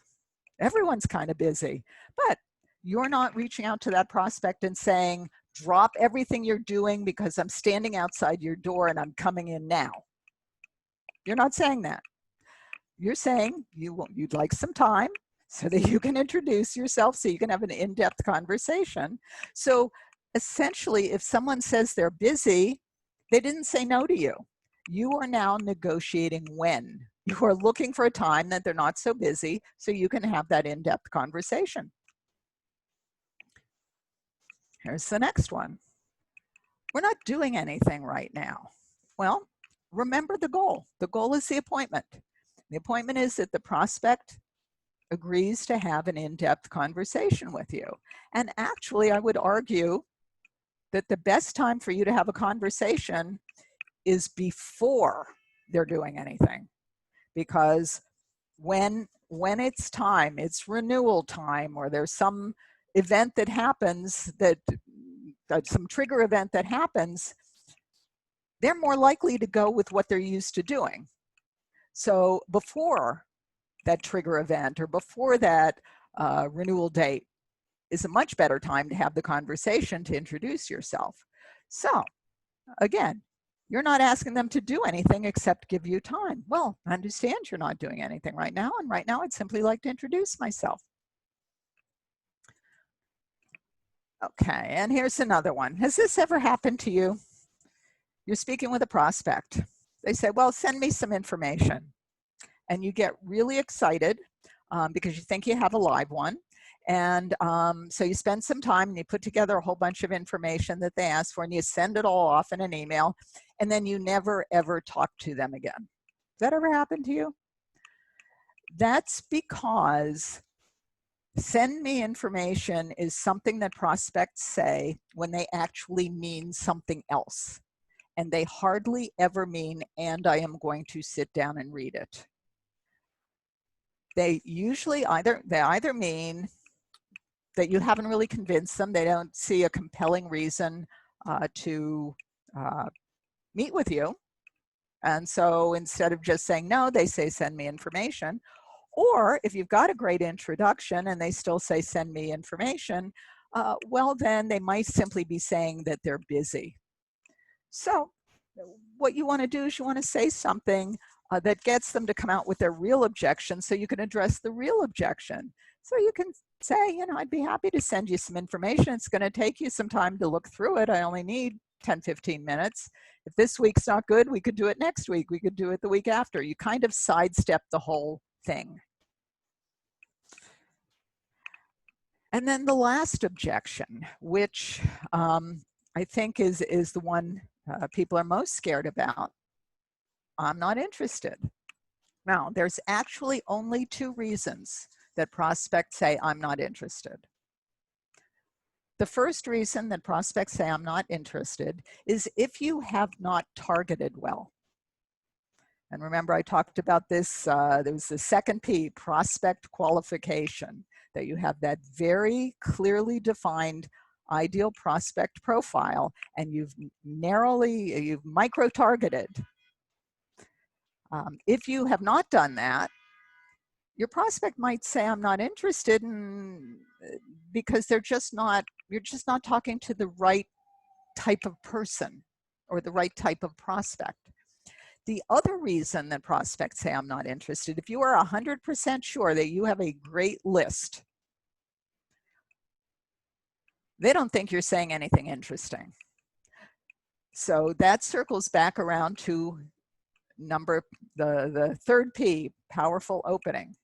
Everyone's kind of busy, but you're not reaching out to that prospect and saying, drop everything you're doing because I'm standing outside your door and I'm coming in now. You're not saying that. You're saying you'd like some time so that you can introduce yourself, so you can have an in-depth conversation. So essentially, if someone says they're busy, they didn't say no to you. You are now negotiating when. You are looking for a time that they're not so busy so you can have that in-depth conversation. Here's the next one. We're not doing anything right now. Well, remember the goal. The goal is the appointment. The appointment is that the prospect agrees to have an in-depth conversation with you. And actually, I would argue that the best time for you to have a conversation is before they're doing anything. Because when it's time, it's renewal time, or there's some event that happens, some trigger event that happens, they're more likely to go with what they're used to doing. So before that trigger event or before that renewal date is a much better time to have the conversation, to introduce yourself. So again, you're not asking them to do anything except give you time. Well, I understand you're not doing anything right now, and right now I'd simply like to introduce myself. Okay, and here's another one. Has this ever happened to you? You're speaking with a prospect. They say, well, send me some information. And you get really excited because you think you have a live one. And so you spend some time and you put together a whole bunch of information that they asked for, and you send it all off in an email, and then you never, ever talk to them again. Does that ever happen to you? That's because send me information is something that prospects say when they actually mean something else. And they hardly ever mean, and I am going to sit down and read it. They usually either mean that you haven't really convinced them. They don't see a compelling reason to meet with you. And so instead of just saying no, they say, send me information. Or if you've got a great introduction and they still say, send me information, well, then they might simply be saying that they're busy. So what you want to do is you want to say something that gets them to come out with their real objection, so you can address the real objection. So you can say, you know, I'd be happy to send you some information. It's going to take you some time to look through it. I only need 10, 15 minutes. If this week's not good, we could do it next week. We could do it the week after. You kind of sidestep the whole thing. And then the last objection, which I think is the one people are most scared about. I'm not interested. Now, there's actually only two reasons that prospects say I'm not interested. The first reason that prospects say I'm not interested is if you have not targeted well. And remember, I talked about this, there was the second P, prospect qualification, that you have that very clearly defined ideal prospect profile, and you've micro-targeted. If you have not done that, your prospect might say, I'm not interested because you're just not talking to the right type of person or the right type of prospect. The other reason that prospects say I'm not interested, if you are 100% sure that you have a great list, they don't think you're saying anything interesting. So that circles back around to the third P, powerful opening.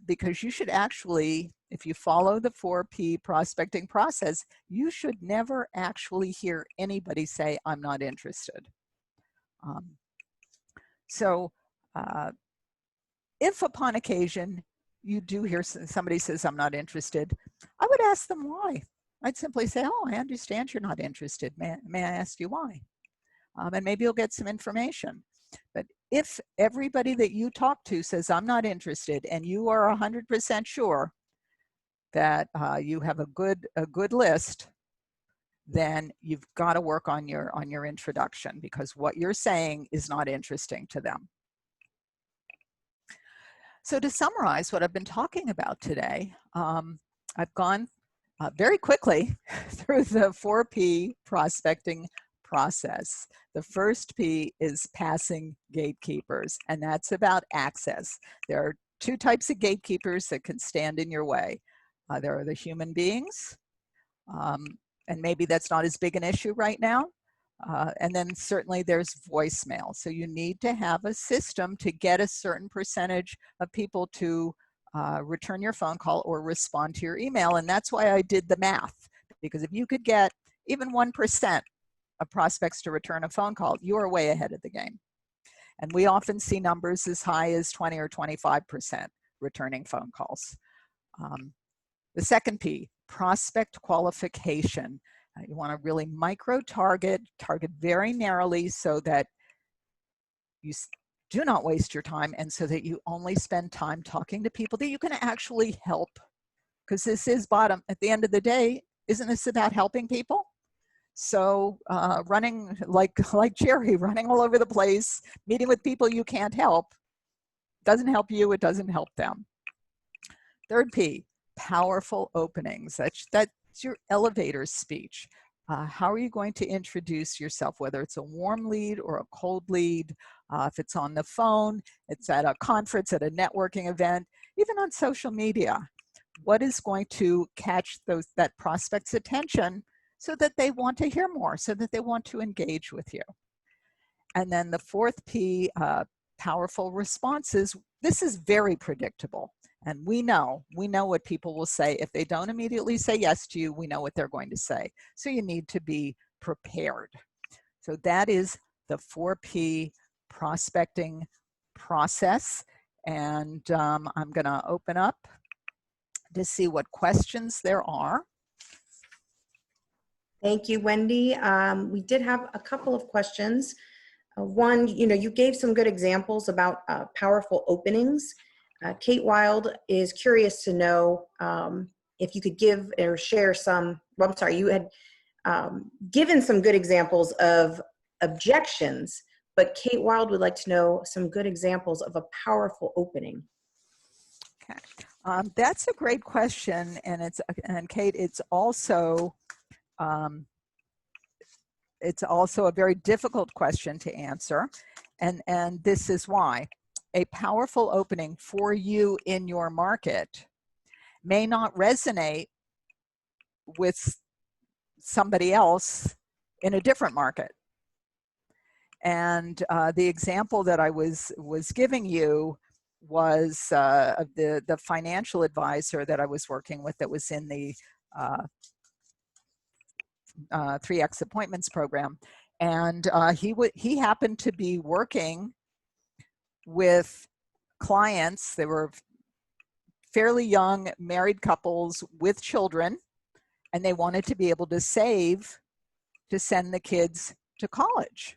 Because you should actually, if you follow the 4P prospecting process, you should never actually hear anybody say, I'm not interested. If upon occasion you do hear somebody says, I'm not interested, I would ask them why. I'd simply say, oh, I understand you're not interested. May I ask you why? And maybe you'll get some information. But if everybody that you talk to says, I'm not interested, and you are 100% sure that you have a good list, then you've got to work on your introduction, because what you're saying is not interesting to them. So to summarize what I've been talking about today, I've gone very quickly through the 4P prospecting process. The first P is passing gatekeepers, and that's about access. There are two types of gatekeepers that can stand in your way. There are the human beings, and maybe that's not as big an issue right now. And then certainly there's voicemail. So you need to have a system to get a certain percentage of people to return your phone call or respond to your email. And that's why I did the math, because if you could get even 1% of prospects to return a phone call, you are way ahead of the game. And we often see numbers as high as 20 or 25% returning phone calls. The second P, prospect qualification. You want to really target very narrowly so that you do not waste your time, and so that you only spend time talking to people that you can actually help. Because this is at the end of the day, isn't this about helping people? So running like Jerry, running all over the place, meeting with people you can't help, doesn't help you, it doesn't help them. Third P, powerful openings. That's your elevator speech. How are you going to introduce yourself, whether it's a warm lead or a cold lead, if it's on the phone, it's at a conference, at a networking event, even on social media. What is going to catch that prospect's attention so that they want to hear more, so that they want to engage with you? And then the fourth P, powerful responses. This is very predictable. And we know what people will say. If they don't immediately say yes to you, we know what they're going to say. So you need to be prepared. So that is the 4P prospecting process. And I'm going to open up to see what questions there are. Thank you, Wendy. We did have a couple of questions. One, you gave some good examples about powerful openings. Kate Wild is curious to know if you could give or share some, well, I'm sorry, you had given some good examples of objections, but Kate Wild would like to know some good examples of a powerful opening. Okay, that's a great question, and Kate, it's also a very difficult question to answer, and this is why. A powerful opening for you in your market may not resonate with somebody else in a different market. And the example that I was giving you was of the financial advisor that I was working with that was in the 3X appointments program. And he happened to be working with clients. They were fairly young married couples with children, and they wanted to be able to save to send the kids to college.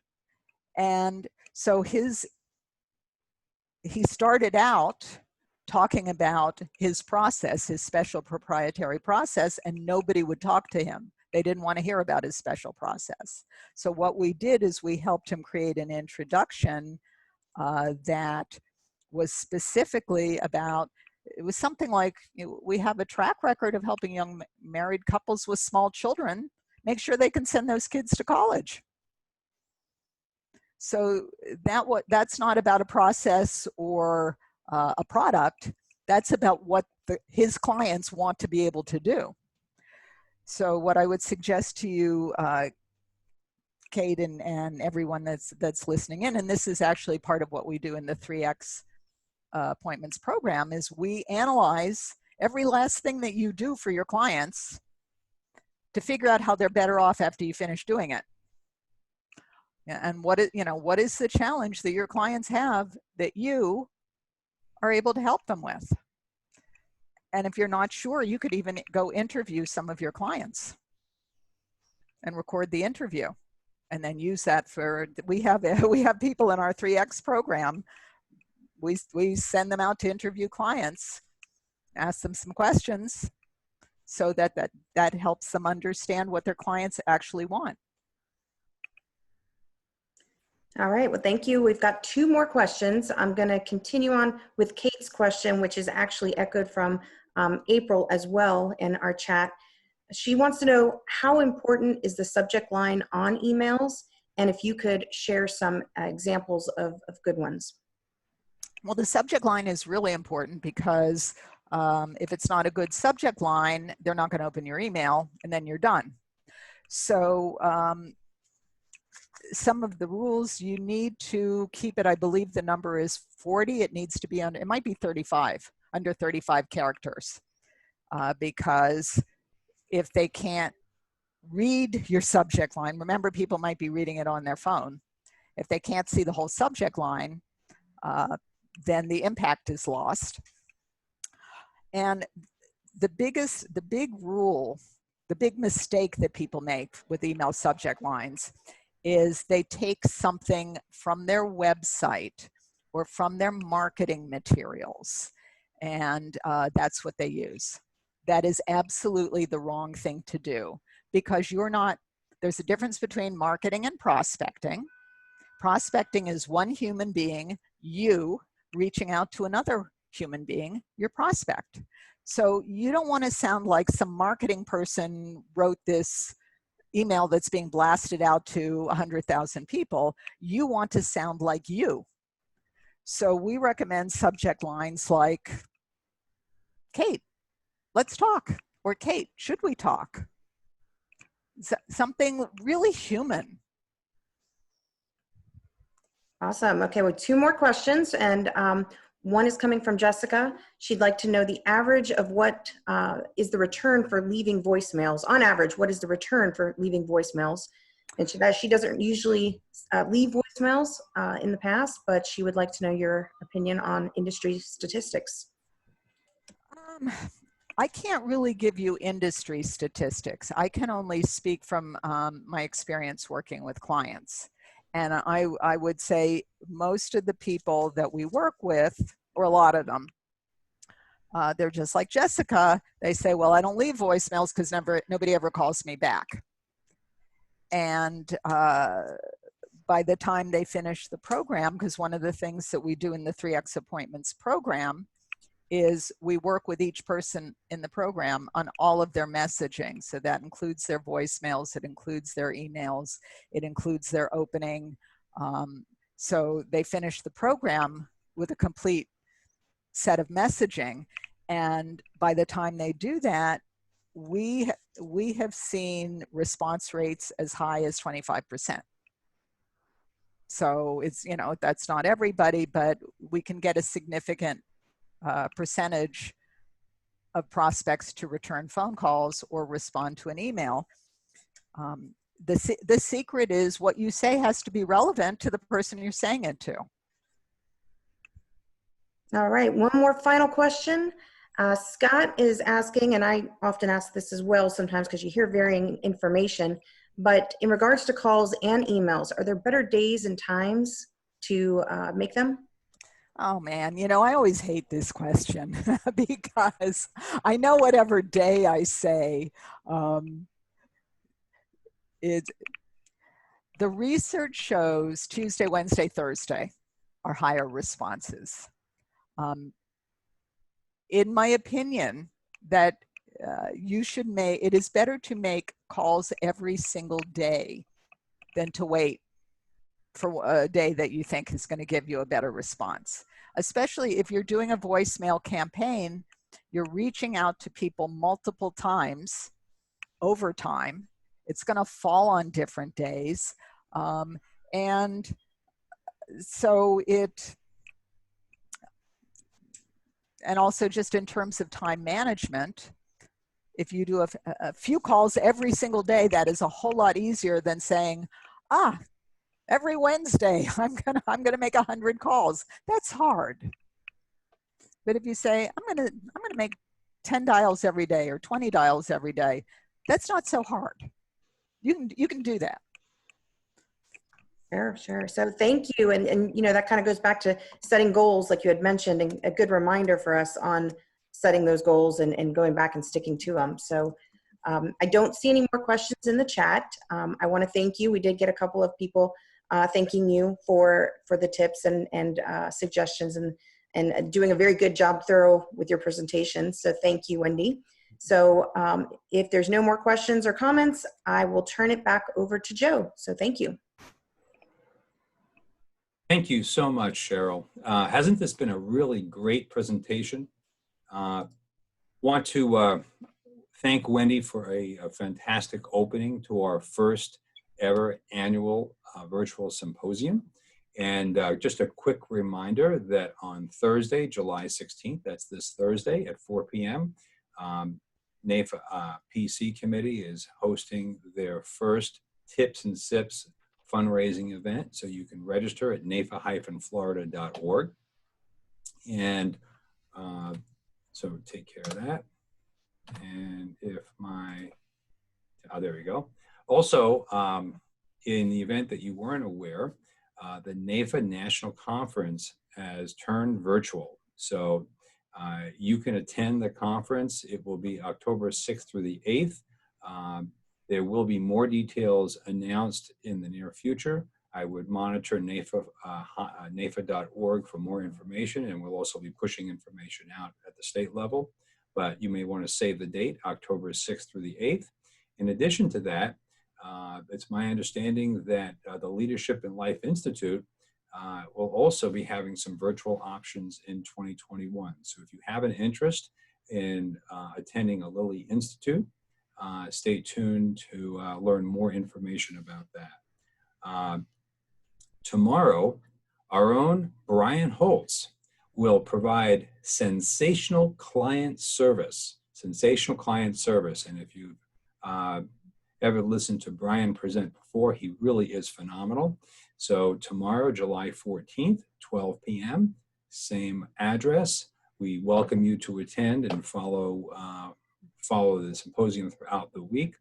And so he started out talking about his process, his special proprietary process, and nobody would talk to him. They didn't want to hear about his special process. So what we did is we helped him create an introduction that was specifically about, it was something like, we have a track record of helping young married couples with small children make sure they can send those kids to college. So that's not about a process or a product. That's about what his clients want to be able to do. So what I would suggest to you, Kate and everyone that's listening in, and this is actually part of what we do in the 3X appointments program, is we analyze every last thing that you do for your clients to figure out how they're better off after you finish doing it. And what is the challenge that your clients have that you are able to help them with? And if you're not sure, you could even go interview some of your clients and record the interview, and then use that for, we have people in our 3X program. We send them out to interview clients, ask them some questions, so that helps them understand what their clients actually want. All right, well, thank you. We've got 2 more questions. I'm going to continue on with Kate's question, which is actually echoed from April as well in our chat. She wants to know, how important is the subject line on emails? And if you could share some examples of good ones. Well, the subject line is really important because if it's not a good subject line, they're not going to open your email, and then you're done. So some of the rules, you need to keep it, I believe the number is 40. It needs to be under, it might be 35, under 35 characters. Because if they can't read your subject line, remember people might be reading it on their phone. If they can't see the whole subject line, then the impact is lost. And the big rule, the big mistake that people make with email subject lines is they take something from their website or from their marketing materials, and that's what they use. That is absolutely the wrong thing to do, because there's a difference between marketing and prospecting. Prospecting is one human being, you, reaching out to another human being, your prospect. So you don't want to sound like some marketing person wrote this email that's being blasted out to 100,000 people. You want to sound like you. So we recommend subject lines like, Kate, let's talk, or Kate, should we talk? Something really human. Awesome. Okay, well, 2 more questions, and one is coming from Jessica. She'd like to know the average of what is the return for leaving voicemails. On average, what is the return for leaving voicemails? And she doesn't usually leave voicemails in the past, but she would like to know your opinion on industry statistics. I can't really give you industry statistics. I can only speak from my experience working with clients. And I would say most of the people that we work with, or a lot of them, they're just like Jessica. They say, well, I don't leave voicemails because nobody ever calls me back. And by the time they finish the program, because one of the things that we do in the 3X appointments program is we work with each person in the program on all of their messaging. So that includes their voicemails, it includes their emails, it includes their opening. So they finish the program with a complete set of messaging. And by the time they do that, we have seen response rates as high as 25%. So it's, that's not everybody, but we can get a significant percentage of prospects to return phone calls or respond to an email. The secret is what you say has to be relevant to the person you're saying it to. All right, one more final question. Scott is asking, and I often ask this as well sometimes because you hear varying information, but in regards to calls and emails, are there better days and times to make them? Oh man, you know, I always hate this question because I know whatever day I say, the research shows Tuesday, Wednesday, Thursday are higher responses. In my opinion, that it is better to make calls every single day than to wait for a day that you think is going to give you a better response. Especially if you're doing a voicemail campaign, you're reaching out to people multiple times over time. It's going to fall on different days. And so and also just in terms of time management, if you do a few calls every single day, that is a whole lot easier than saying, every Wednesday I'm gonna make 100 calls. That's hard. But if you say I'm gonna make 10 dials every day or 20 dials every day, that's not so hard. You can do that. Sure. So thank you. And you know, that kind of goes back to setting goals, like you had mentioned, and a good reminder for us on setting those goals and going back and sticking to them. So I don't see any more questions in the chat. I want to thank you. We did get a couple of people thanking you for the tips and suggestions and doing a very good job, thorough with your presentation. So thank you, Wendy. So if there's no more questions or comments, I will turn it back over to Joe. So thank you. Thank you so much, Cheryl. Hasn't this been a really great presentation? Want to thank Wendy for a fantastic opening to our first ever annual virtual symposium. And just a quick reminder that on Thursday, July 16th, that's this Thursday at 4 p.m., NAIFA PC Committee is hosting their first Tips and Sips fundraising event. So you can register at naifa-florida.org. And so take care of that. And if there we go. Also, in the event that you weren't aware, the NAIFA National Conference has turned virtual. So you can attend the conference. It will be October 6th through the 8th. There will be more details announced in the near future. I would monitor naifa.org for more information, and we'll also be pushing information out at the state level. But you may want to save the date, October 6th through the 8th. In addition to that, it's my understanding that the Leadership in Life Institute will also be having some virtual options in 2021. So if you have an interest in attending a Lilly Institute, stay tuned to learn more information about that. Tomorrow, our own Brian Holtz will provide sensational client service. And if you've ever listened to Brian present before, he really is phenomenal. So tomorrow, July 14th, 12 p.m., same address. We welcome you to attend and follow the symposium throughout the week.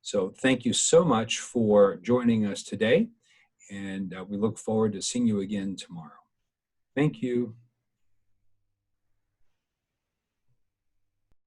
So thank you so much for joining us today, and we look forward to seeing you again tomorrow. Thank you.